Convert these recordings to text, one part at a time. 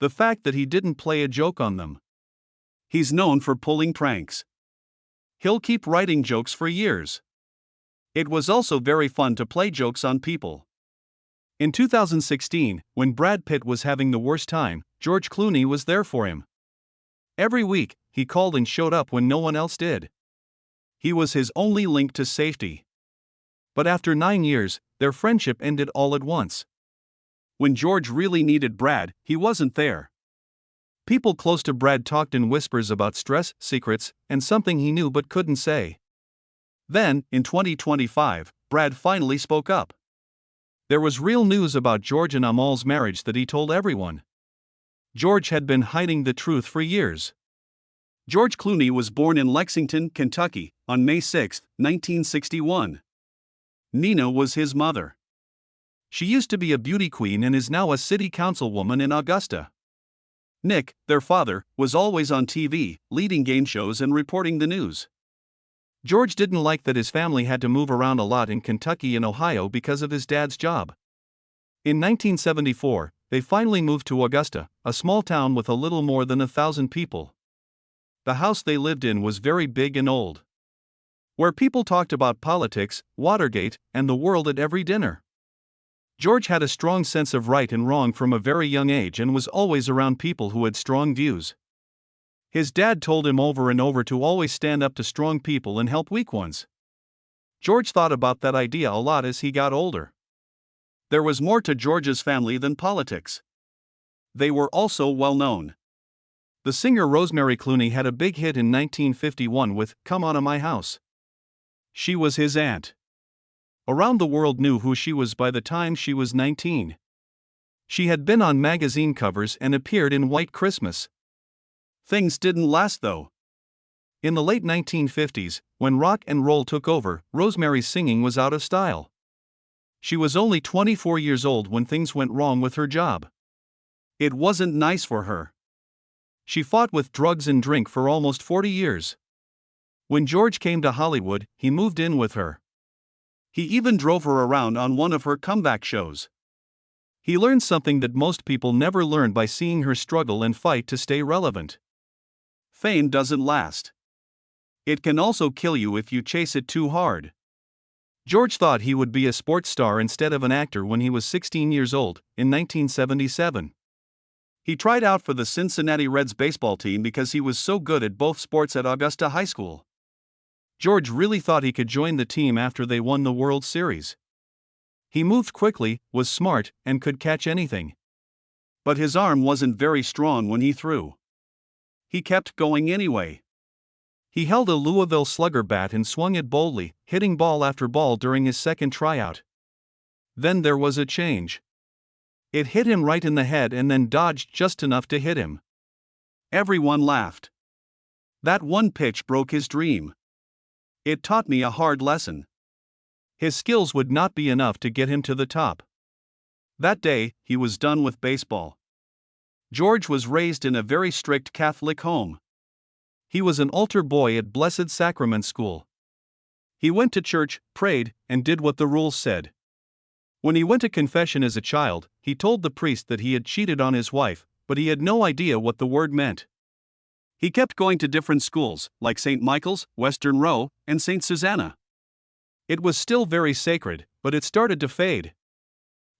the fact that he didn't play a joke on them. He's known for pulling pranks. He'll keep writing jokes for years. It was also very fun to play jokes on people. In 2016, when Brad Pitt was having the worst time, George Clooney was there for him. Every week, he called and showed up when no one else did. He was his only link to safety. But after 9 years, their friendship ended all at once. When George really needed Brad, he wasn't there. People close to Brad talked in whispers about stress, secrets, and something he knew but couldn't say. Then, in 2025, Brad finally spoke up. There was real news about George and Amal's marriage that he told everyone. George had been hiding the truth for years. George Clooney was born in Lexington, Kentucky, on May 6, 1961. Nina was his mother. She used to be a beauty queen and is now a city councilwoman in Augusta. Nick, their father, was always on TV, leading game shows and reporting the news. George didn't like that his family had to move around a lot in Kentucky and Ohio because of his dad's job. In 1974, they finally moved to Augusta, a small town with a little more than 1,000 people. The house they lived in was very big and old, where people talked about politics, Watergate, and the world at every dinner. George had a strong sense of right and wrong from a very young age and was always around people who had strong views. His dad told him over and over to always stand up to strong people and help weak ones. George thought about that idea a lot as he got older. There was more to George's family than politics. They were also well known. The singer Rosemary Clooney had a big hit in 1951 with "Come On to My House." She was his aunt. Around the world knew who she was by the time she was 19. She had been on magazine covers and appeared in White Christmas. Things didn't last though. In the late 1950s, when rock and roll took over, Rosemary's singing was out of style. She was only 24 years old when things went wrong with her job. It wasn't nice for her. She fought with drugs and drink for almost 40 years. When George came to Hollywood, he moved in with her. He even drove her around on one of her comeback shows. He learned something that most people never learn by seeing her struggle and fight to stay relevant. Fame doesn't last. It can also kill you if you chase it too hard. George thought he would be a sports star instead of an actor when he was 16 years old, in 1977. He tried out for the Cincinnati Reds baseball team because he was so good at both sports at Augusta High School. George really thought he could join the team after they won the World Series. He moved quickly, was smart, and could catch anything. But his arm wasn't very strong when he threw. He kept going anyway. He held a Louisville Slugger bat and swung it boldly, hitting ball after ball during his second tryout. Then there was a change. It hit him right in the head and then dodged just enough to hit him. Everyone laughed. That one pitch broke his dream. It taught me a hard lesson. His skills would not be enough to get him to the top. That day, he was done with baseball. George was raised in a very strict Catholic home. He was an altar boy at Blessed Sacrament School. He went to church, prayed, and did what the rules said. When he went to confession as a child, he told the priest that he had cheated on his wife, but he had no idea what the word meant. He kept going to different schools, like St. Michael's, Western Row, and St. Susanna. It was still very sacred, but it started to fade.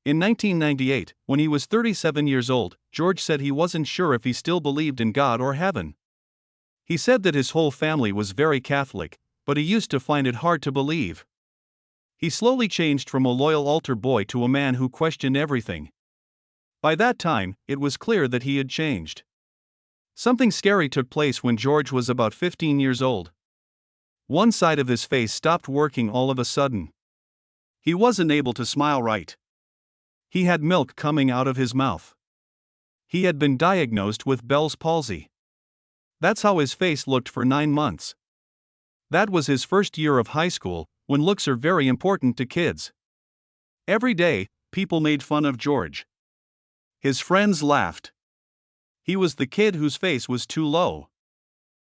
In 1998, when he was 37 years old, George said he wasn't sure if he still believed in God or heaven. He said that his whole family was very Catholic, but he used to find it hard to believe. He slowly changed from a loyal altar boy to a man who questioned everything. By that time, it was clear that he had changed. Something scary took place when George was about 15 years old. One side of his face stopped working all of a sudden. He wasn't able to smile right. He had milk coming out of his mouth. He had been diagnosed with Bell's palsy. That's how his face looked for 9 months. That was his first year of high school, when looks are very important to kids. Every day, people made fun of George. His friends laughed. He was the kid whose face was too low.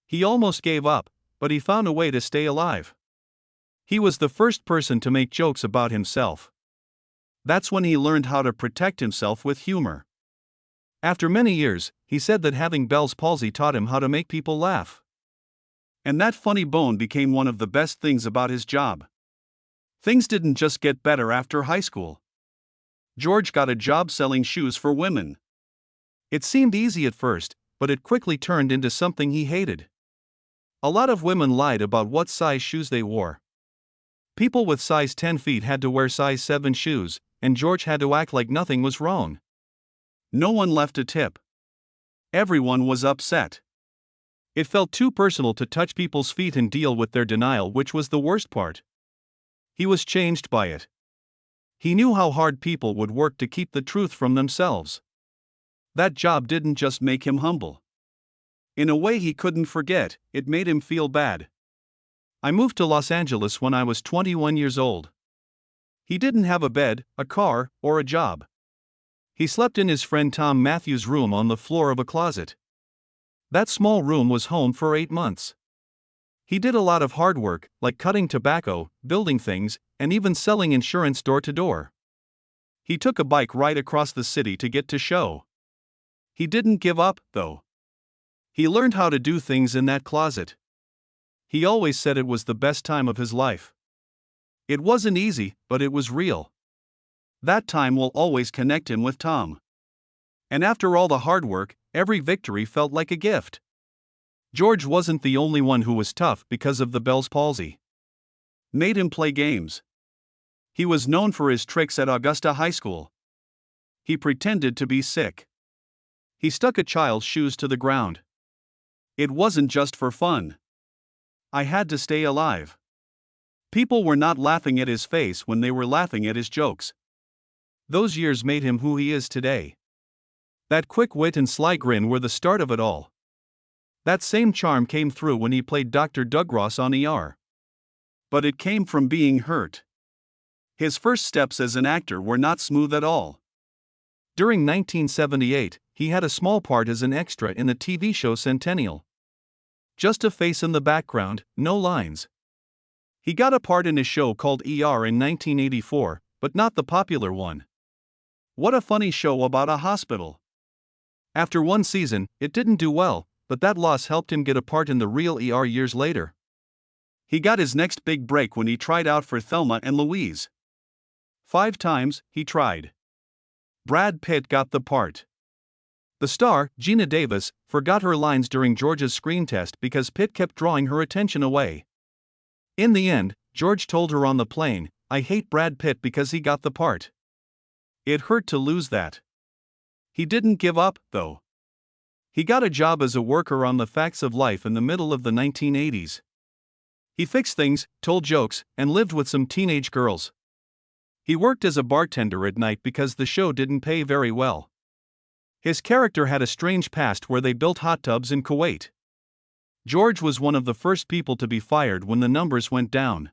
He almost gave up, but he found a way to stay alive. He was the first person to make jokes about himself. That's when he learned how to protect himself with humor. After many years, he said that having Bell's palsy taught him how to make people laugh. And that funny bone became one of the best things about his job. Things didn't just get better after high school. George got a job selling shoes for women. It seemed easy at first, but it quickly turned into something he hated. A lot of women lied about what size shoes they wore. People with size 10 feet had to wear size 7 shoes, and George had to act like nothing was wrong. No one left a tip. Everyone was upset. It felt too personal to touch people's feet and deal with their denial, which was the worst part. He was changed by it. He knew how hard people would work to keep the truth from themselves. That job didn't just make him humble. In a way he couldn't forget, it made him feel bad. I moved to Los Angeles when I was 21 years old. He didn't have a bed, a car, or a job. He slept in his friend Tom Matthews' room on the floor of a closet. That small room was home for 8 months. He did a lot of hard work, like cutting tobacco, building things, and even selling insurance door to door. He took a bike ride across the city to get to show. He didn't give up, though. He learned how to do things in that closet. He always said it was the best time of his life. It wasn't easy, but it was real. That time will always connect him with Tom. And after all the hard work, every victory felt like a gift. George wasn't the only one who was tough because of the Bell's palsy. Made him play games. He was known for his tricks at Augusta High School. He pretended to be sick. He stuck a child's shoes to the ground. It wasn't just for fun. I had to stay alive. People were not laughing at his face when they were laughing at his jokes. Those years made him who he is today. That quick wit and sly grin were the start of it all. That same charm came through when he played Dr. Doug Ross on ER. But it came from being hurt. His first steps as an actor were not smooth at all. During 1978, he had a small part as an extra in the TV show Centennial. Just a face in the background, no lines. He got a part in a show called ER in 1984, but not the popular one. What a funny show about a hospital. After one season, it didn't do well, but that loss helped him get a part in the real ER years later. He got his next big break when he tried out for Thelma and Louise. 5 times, he tried. Brad Pitt got the part. The star, Gina Davis, forgot her lines during George's screen test because Pitt kept drawing her attention away. In the end, George told her on the plane, "I hate Brad Pitt because he got the part." It hurt to lose that. He didn't give up, though. He got a job as a worker on The Facts of Life in the middle of the 1980s. He fixed things, told jokes, and lived with some teenage girls. He worked as a bartender at night because the show didn't pay very well. His character had a strange past where they built hot tubs in Kuwait. George was one of the first people to be fired when the numbers went down.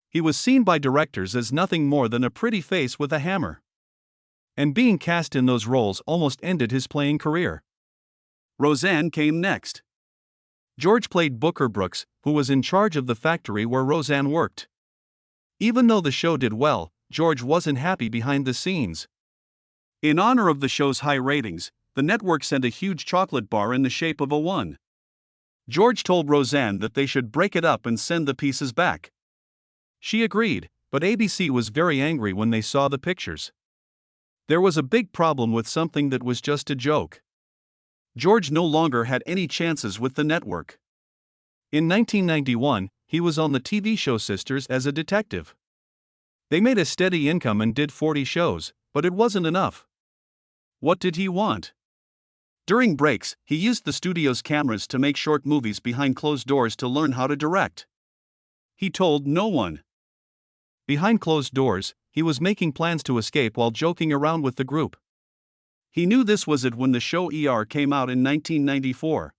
He was seen by directors as nothing more than a pretty face with a hammer. And being cast in those roles almost ended his playing career. Roseanne came next. George played Booker Brooks, who was in charge of the factory where Roseanne worked. Even though the show did well, George wasn't happy behind the scenes. In honor of the show's high ratings, the network sent a huge chocolate bar in the shape of a 1. George told Roseanne that they should break it up and send the pieces back. She agreed, but ABC was very angry when they saw the pictures. There was a big problem with something that was just a joke. George no longer had any chances with the network. In 1991, he was on the TV show Sisters as a detective. They made a steady income and did 40 shows, but it wasn't enough. What did he want? During breaks, he used the studio's cameras to make short movies behind closed doors to learn how to direct. He told no one. Behind closed doors, he was making plans to escape while joking around with the group. He knew this was it when the show ER came out in 1994.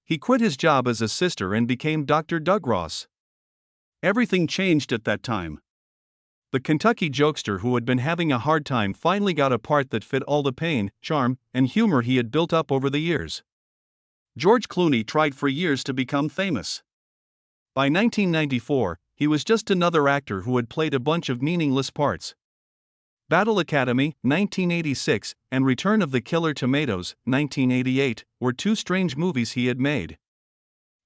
He quit his job as a sister and became Dr. Doug Ross. Everything changed at that time. The Kentucky jokester who had been having a hard time finally got a part that fit all the pain, charm, and humor he had built up over the years. George Clooney tried for years to become famous. By 1994, he was just another actor who had played a bunch of meaningless parts. Battle Academy, 1986, and Return of the Killer Tomatoes, 1988, were two strange movies he had made.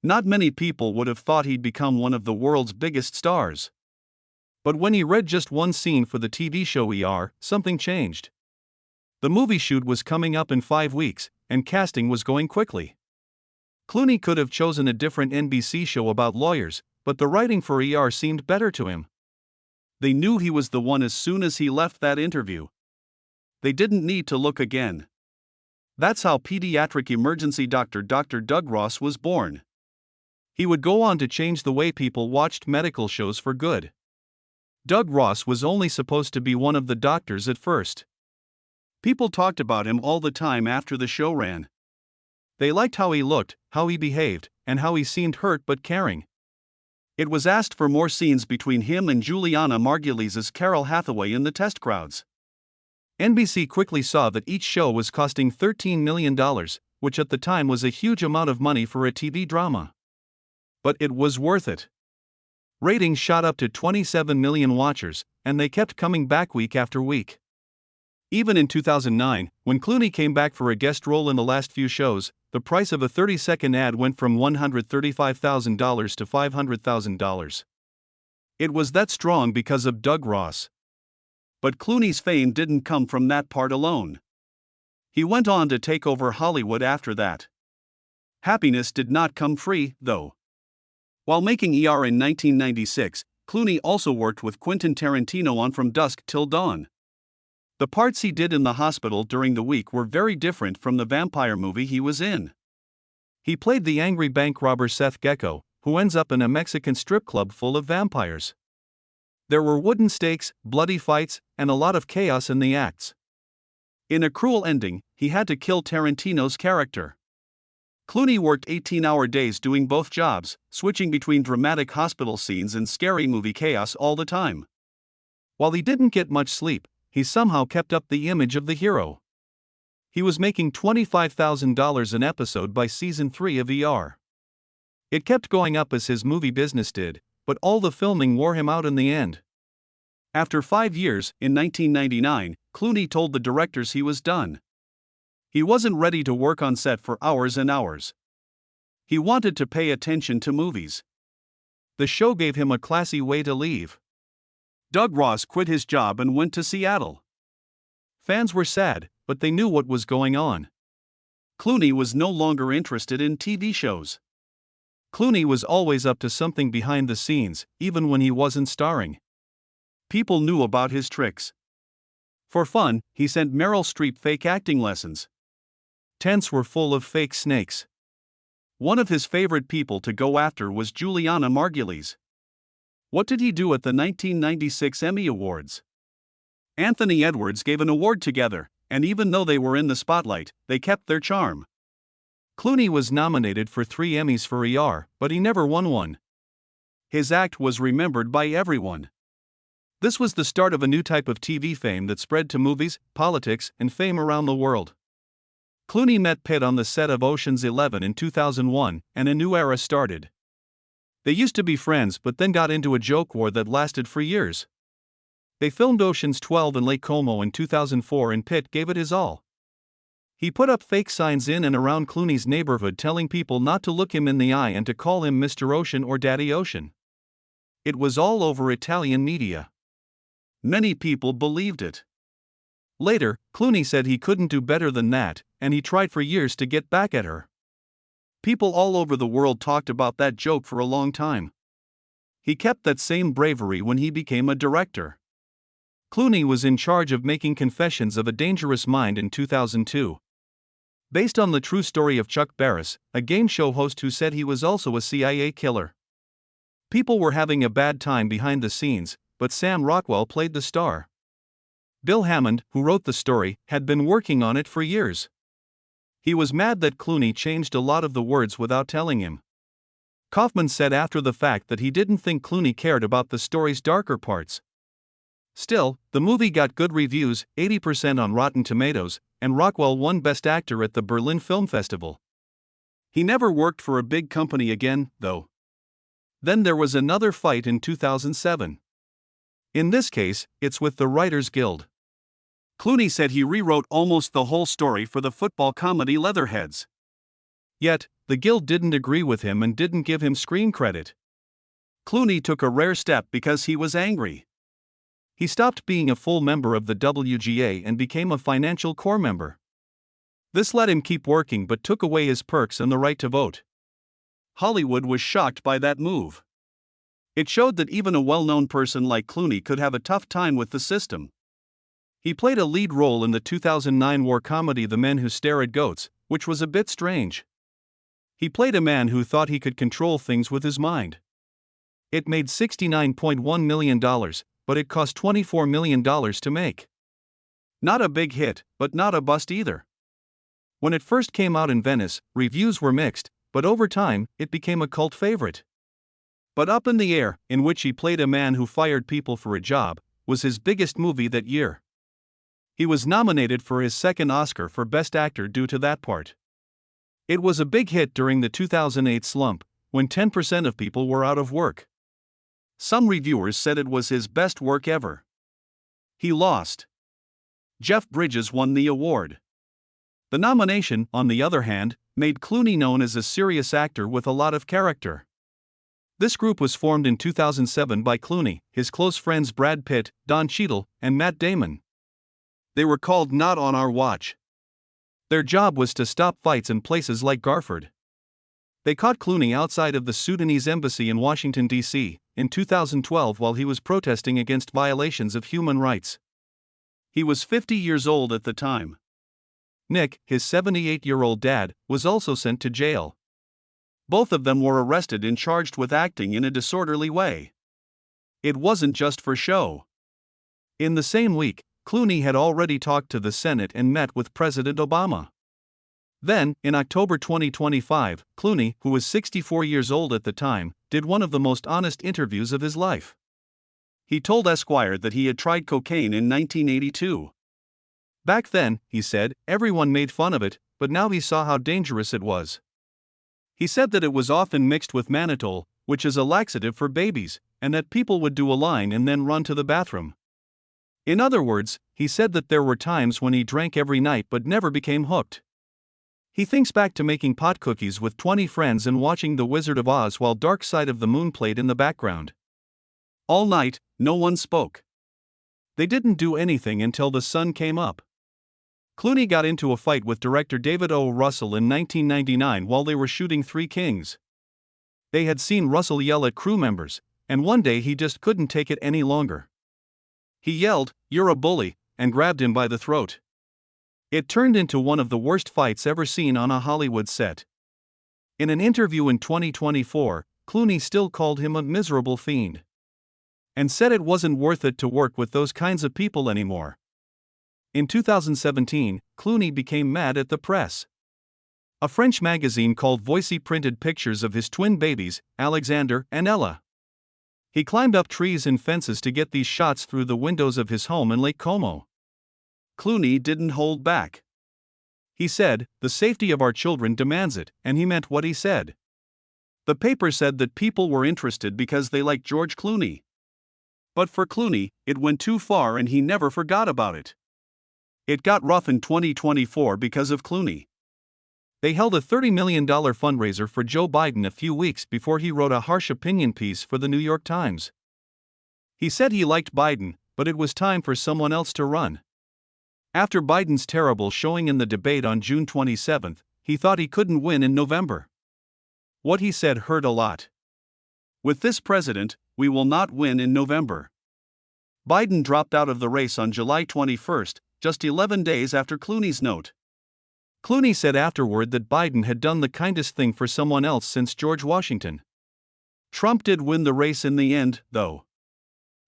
Not many people would have thought he'd become one of the world's biggest stars. But when he read just one scene for the TV show something changed. The movie shoot was coming up in 5 weeks, and casting was going quickly. Clooney could have chosen a different NBC show about lawyers, but the writing for seemed better to him. They knew he was the one as soon as he left that interview. They didn't need to look again. That's how pediatric emergency doctor Dr. Doug Ross was born. He would go on to change the way people watched medical shows for good. Doug Ross was only supposed to be one of the doctors at first. People talked about him all the time after the show ran. They liked how he looked, how he behaved, and how he seemed hurt but caring. It was asked for more scenes between him and Juliana Margulies' Carol Hathaway in the test crowds. NBC quickly saw that each show was costing $13 million, which at the time was a huge amount of money for a TV drama. But it was worth it. Ratings shot up to 27 million watchers, and they kept coming back week after week. Even in 2009, when Clooney came back for a guest role in the last few shows, the price of a 30-second ad went from $135,000 to $500,000. It was that strong because of Doug Ross. But Clooney's fame didn't come from that part alone. He went on to take over Hollywood after that. Happiness did not come free, though. While making in 1996, Clooney also worked with Quentin Tarantino on From Dusk Till Dawn. The parts he did in the hospital during the week were very different from the vampire movie he was in. He played the angry bank robber Seth Gecko, who ends up in a Mexican strip club full of vampires. There were wooden stakes, bloody fights, and a lot of chaos in the acts. In a cruel ending, he had to kill Tarantino's character. Clooney worked 18-hour days doing both jobs, switching between dramatic hospital scenes and scary movie chaos all the time. While he didn't get much sleep, he somehow kept up the image of the hero. He was making $25,000 an episode by season 3 of It kept going up as his movie business did, but all the filming wore him out in the end. After 5 years, in 1999, Clooney told the directors he was done. He wasn't ready to work on set for hours and hours. He wanted to pay attention to movies. The show gave him a classy way to leave. Doug Ross quit his job and went to Seattle. Fans were sad, but they knew what was going on. Clooney was no longer interested in TV shows. Clooney was always up to something behind the scenes, even when he wasn't starring. People knew about his tricks. For fun, he sent Meryl Streep fake acting lessons. Tents were full of fake snakes. One of his favorite people to go after was Juliana Margulies. What did he do at the 1996 Emmy Awards? Anthony Edwards gave an award together, and even though they were in the spotlight, they kept their charm. Clooney was nominated for 3 Emmys for but he never won one. His act was remembered by everyone. This was the start of a new type of TV fame that spread to movies, politics, and fame around the world. Clooney met Pitt on the set of Ocean's 11 in 2001, and a new era started. They used to be friends but then got into a joke war that lasted for years. They filmed Ocean's 12 in Lake Como in 2004 and Pitt gave it his all. He put up fake signs in and around Clooney's neighborhood telling people not to look him in the eye and to call him Mr. Ocean or Daddy Ocean. It was all over Italian media. Many people believed it. Later, Clooney said he couldn't do better than that, and he tried for years to get back at her. People all over the world talked about that joke for a long time. He kept that same bravery when he became a director. Clooney was in charge of making Confessions of a Dangerous Mind in 2002. Based on the true story of Chuck Barris, a game show host who said he was also a CIA killer. People were having a bad time behind the scenes, but Sam Rockwell played the star. Bill Hammond, who wrote the story, had been working on it for years. He was mad that Clooney changed a lot of the words without telling him. Kaufman said after the fact that he didn't think Clooney cared about the story's darker parts. Still, the movie got good reviews, 80% on Rotten Tomatoes, and Rockwell won Best Actor at the Berlin Film Festival. He never worked for a big company again, though. Then there was another fight in 2007. In this case, it's with the Writers Guild. Clooney said he rewrote almost the whole story for the football comedy Leatherheads. Yet, the Guild didn't agree with him and didn't give him screen credit. Clooney took a rare step because he was angry. He stopped being a full member of the WGA and became a financial core member. This let him keep working but took away his perks and the right to vote. Hollywood was shocked by that move. It showed that even a well-known person like Clooney could have a tough time with the system. He played a lead role in the 2009 war comedy The Men Who Stare at Goats, which was a bit strange. He played a man who thought he could control things with his mind. It made $69.1 million, but it cost $24 million to make. Not a big hit, but not a bust either. When it first came out in Venice, reviews were mixed, but over time, it became a cult favorite. But Up in the Air, in which he played a man who fired people for a job, was his biggest movie that year. He was nominated for his second Oscar for Best Actor due to that part. It was a big hit during the 2008 slump, when 10% of people were out of work. Some reviewers said it was his best work ever. He lost. Jeff Bridges won the award. The nomination, on the other hand, made Clooney known as a serious actor with a lot of character. This group was formed in 2007 by Clooney, his close friends Brad Pitt, Don Cheadle, and Matt Damon. They were called Not on Our Watch. Their job was to stop fights in places like Garford. They caught Clooney outside of the Sudanese embassy in Washington, D.C., in 2012 while he was protesting against violations of human rights. He was 50 years old at the time. Nick, his 78-year-old dad, was also sent to jail. Both of them were arrested and charged with acting in a disorderly way. It wasn't just for show. In the same week, Clooney had already talked to the Senate and met with President Obama. Then, in October 2025, Clooney, who was 64 years old at the time, did one of the most honest interviews of his life. He told Esquire that he had tried cocaine in 1982. Back then, he said, everyone made fun of it, but now he saw how dangerous it was. He said that it was often mixed with mannitol, which is a laxative for babies, and that people would do a line and then run to the bathroom. In other words, he said that there were times when he drank every night but never became hooked. He thinks back to making pot cookies with 20 friends and watching The Wizard of Oz while Dark Side of the Moon played in the background. All night, no one spoke. They didn't do anything until the sun came up. Clooney got into a fight with director David O. Russell in 1999 while they were shooting Three Kings. They had seen Russell yell at crew members, and one day he just couldn't take it any longer. He yelled, "You're a bully," and grabbed him by the throat. It turned into one of the worst fights ever seen on a Hollywood set. In an interview in 2024, Clooney still called him a miserable fiend. And said it wasn't worth it to work with those kinds of people anymore. In 2017, Clooney became mad at the press. A French magazine called Voici printed pictures of his twin babies, Alexander and Ella. He climbed up trees and fences to get these shots through the windows of his home in Lake Como. Clooney didn't hold back. He said, "The safety of our children demands it," and he meant what he said. The paper said that people were interested because they liked George Clooney. But for Clooney, it went too far and he never forgot about it. It got rough in 2024 because of Clooney. They held a $30 million fundraiser for Joe Biden a few weeks before he wrote a harsh opinion piece for the New York Times. He said he liked Biden, but it was time for someone else to run. After Biden's terrible showing in the debate on June 27, he thought he couldn't win in November. What he said hurt a lot. "With this president, we will not win in November." Biden dropped out of the race on July 21, just 11 days after Clooney's note. Clooney said afterward that Biden had done the kindest thing for someone else since George Washington. Trump did win the race in the end, though.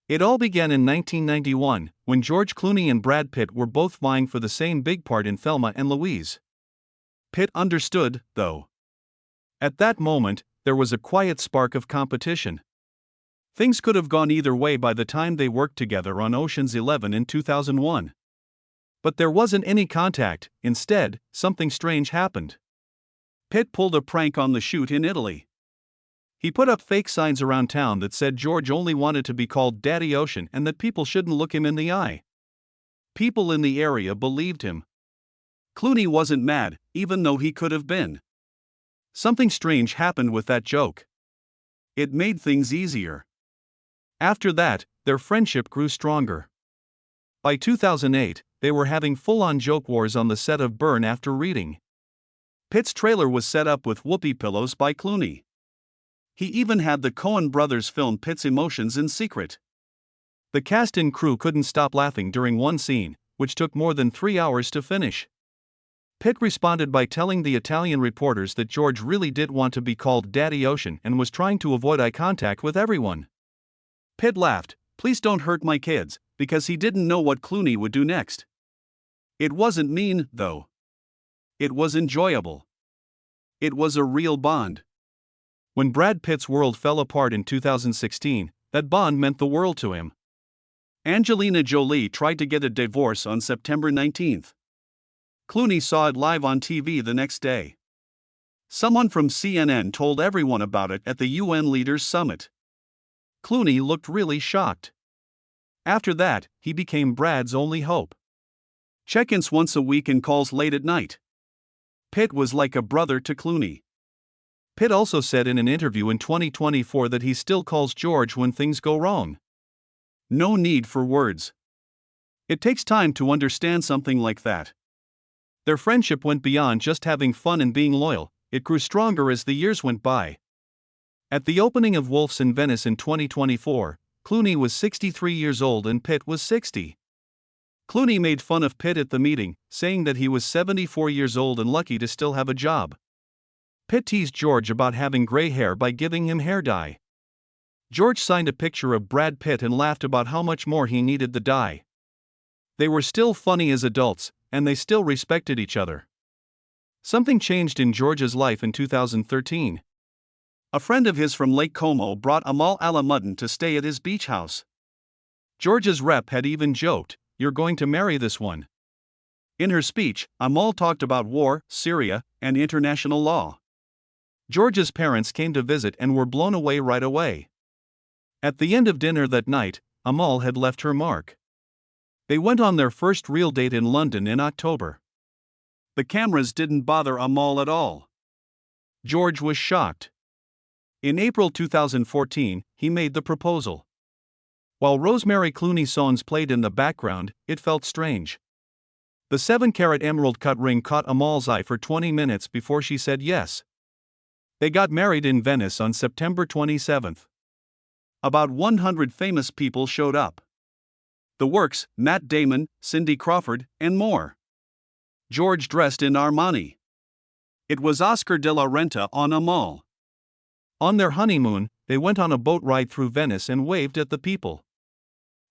It all began in 1991, when George Clooney and Brad Pitt were both vying for the same big part in Thelma and Louise. Pitt understood, though. At that moment, there was a quiet spark of competition. Things could have gone either way by the time they worked together on Ocean's 11 in 2001. But there wasn't any contact. Instead, something strange happened. Pitt pulled a prank on the shoot in Italy. He put up fake signs around town that said George only wanted to be called Daddy Ocean and that people shouldn't look him in the eye. People in the area believed him. Clooney wasn't mad, even though he could have been. Something strange happened with that joke. It made things easier. After that, their friendship grew stronger. By 2008, they were having full-on joke wars on the set of Burn After Reading. Pitt's trailer was set up with whoopee pillows by Clooney. He even had the Coen brothers film Pitt's emotions in secret. The cast and crew couldn't stop laughing during one scene, which took more than 3 hours to finish. Pitt responded by telling the Italian reporters that George really did want to be called Daddy Ocean and was trying to avoid eye contact with everyone. Pitt laughed, "Please don't hurt my kids," because he didn't know what Clooney would do next. It wasn't mean, though. It was enjoyable. It was a real bond. When Brad Pitt's world fell apart in 2016, that bond meant the world to him. Angelina Jolie tried to get a divorce on September 19th. Clooney saw it live on TV the next day. Someone from CNN told everyone about it at the UN Leaders Summit. Clooney looked really shocked. After that, he became Brad's only hope. Check-ins once a week and calls late at night. Pitt was like a brother to Clooney. Pitt also said in an interview in 2024 that he still calls George when things go wrong. No need for words. It takes time to understand something like that. Their friendship went beyond just having fun and being loyal, it grew stronger as the years went by. At the opening of Wolf's in Venice in 2024, Clooney was 63 years old and Pitt was 60. Clooney made fun of Pitt at the meeting, saying that he was 74 years old and lucky to still have a job. Pitt teased George about having gray hair by giving him hair dye. George signed a picture of Brad Pitt and laughed about how much more he needed the dye. They were still funny as adults, and they still respected each other. Something changed in George's life in 2013. A friend of his from Lake Como brought Amal Alamuddin to stay at his beach house. George's rep had even joked, "You're going to marry this one." In her speech, Amal talked about war, Syria, and international law. George's parents came to visit and were blown away right away. At the end of dinner that night, Amal had left her mark. They went on their first real date in London in October. The cameras didn't bother Amal at all. George was shocked. In April 2014, he made the proposal. While Rosemary Clooney's songs played in the background, it felt strange. The 7-carat emerald cut ring caught Amal's eye for 20 minutes before she said yes. They got married in Venice on September 27. About 100 famous people showed up. The works, Matt Damon, Cindy Crawford, and more. George dressed in Armani. It was Oscar de la Renta on Amal. On their honeymoon, they went on a boat ride through Venice and waved at the people.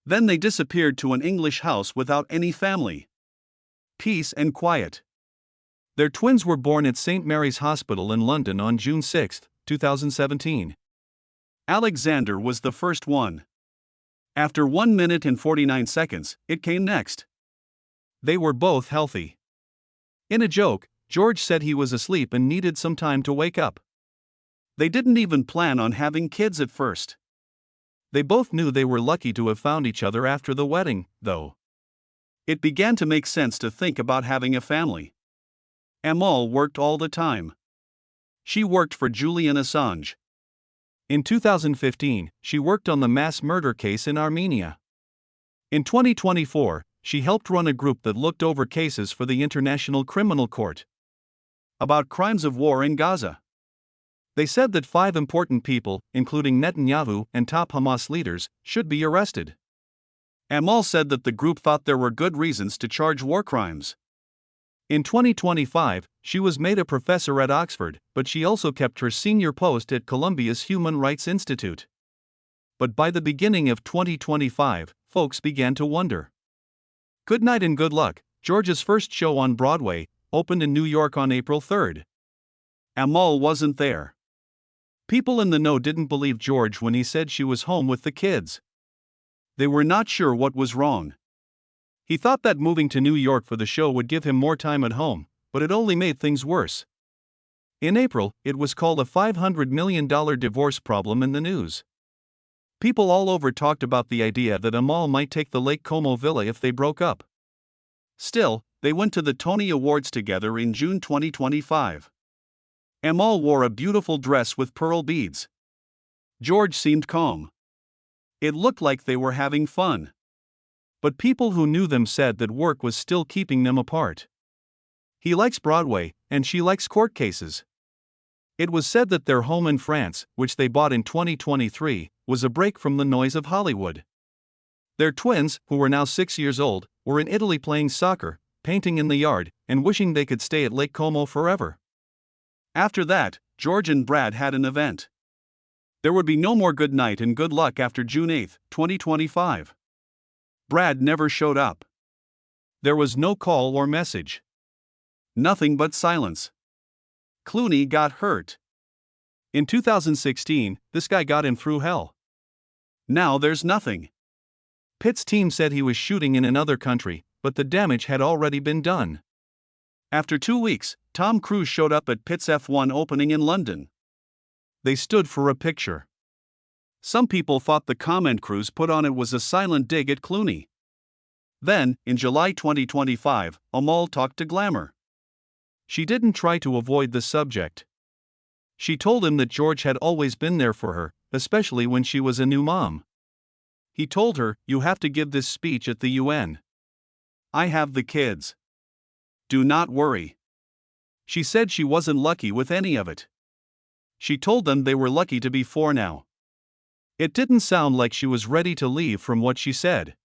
Then they disappeared to an English house without any family. Peace and quiet. Their twins were born at St. Mary's Hospital in London on June 6, 2017. Alexander was the first one. After 1 minute and 49 seconds, it came next. They were both healthy. In a joke, George said he was asleep and needed some time to wake up. They didn't even plan on having kids at first. They both knew they were lucky to have found each other after the wedding, though. It began to make sense to think about having a family. Amal worked all the time. She worked for Julian Assange. In 2015, she worked on the mass murder case in Armenia. In 2024, she helped run a group that looked over cases for the International Criminal Court about crimes of war in Gaza. They said that 5 important people, including Netanyahu and top Hamas leaders, should be arrested. Amal said that the group thought there were good reasons to charge war crimes. In 2025, she was made a professor at Oxford, but she also kept her senior post at Columbia's Human Rights Institute. But by the beginning of 2025, folks began to wonder. Good Night and Good Luck, George's first show on Broadway, opened in New York on April 3. Amal wasn't there. People in the know didn't believe George when he said she was home with the kids. They were not sure what was wrong. He thought that moving to New York for the show would give him more time at home, but it only made things worse. In April, it was called a $500 million divorce problem in the news. People all over talked about the idea that Amal might take the Lake Como villa if they broke up. Still, they went to the Tony Awards together in June 2025. Amal wore a beautiful dress with pearl beads. George seemed calm. It looked like they were having fun. But people who knew them said that work was still keeping them apart. He likes Broadway, and she likes court cases. It was said that their home in France, which they bought in 2023, was a break from the noise of Hollywood. Their twins, who were now 6 years old, were in Italy playing soccer, painting in the yard, and wishing they could stay at Lake Como forever. After that, George and Brad had an event. There would be no more good night and good luck after June 8, 2025. Brad never showed up. There was no call or message. Nothing but silence. Clooney got hurt. In 2016, this guy got him through hell. Now there's nothing. Pitt's team said he was shooting in another country, but the damage had already been done. After 2 weeks, Tom Cruise showed up at Pitt's F1 opening in London. They stood for a picture. Some people thought the comment Cruise put on it was a silent dig at Clooney. Then, in July 2025, Amal talked to Glamour. She didn't try to avoid the subject. She told him that George had always been there for her, especially when she was a new mom. He told her, "You have to give this speech at the UN. I have the kids. Do not worry." She said she wasn't lucky with any of it. She told them they were lucky to be four now. It didn't sound like she was ready to leave from what she said.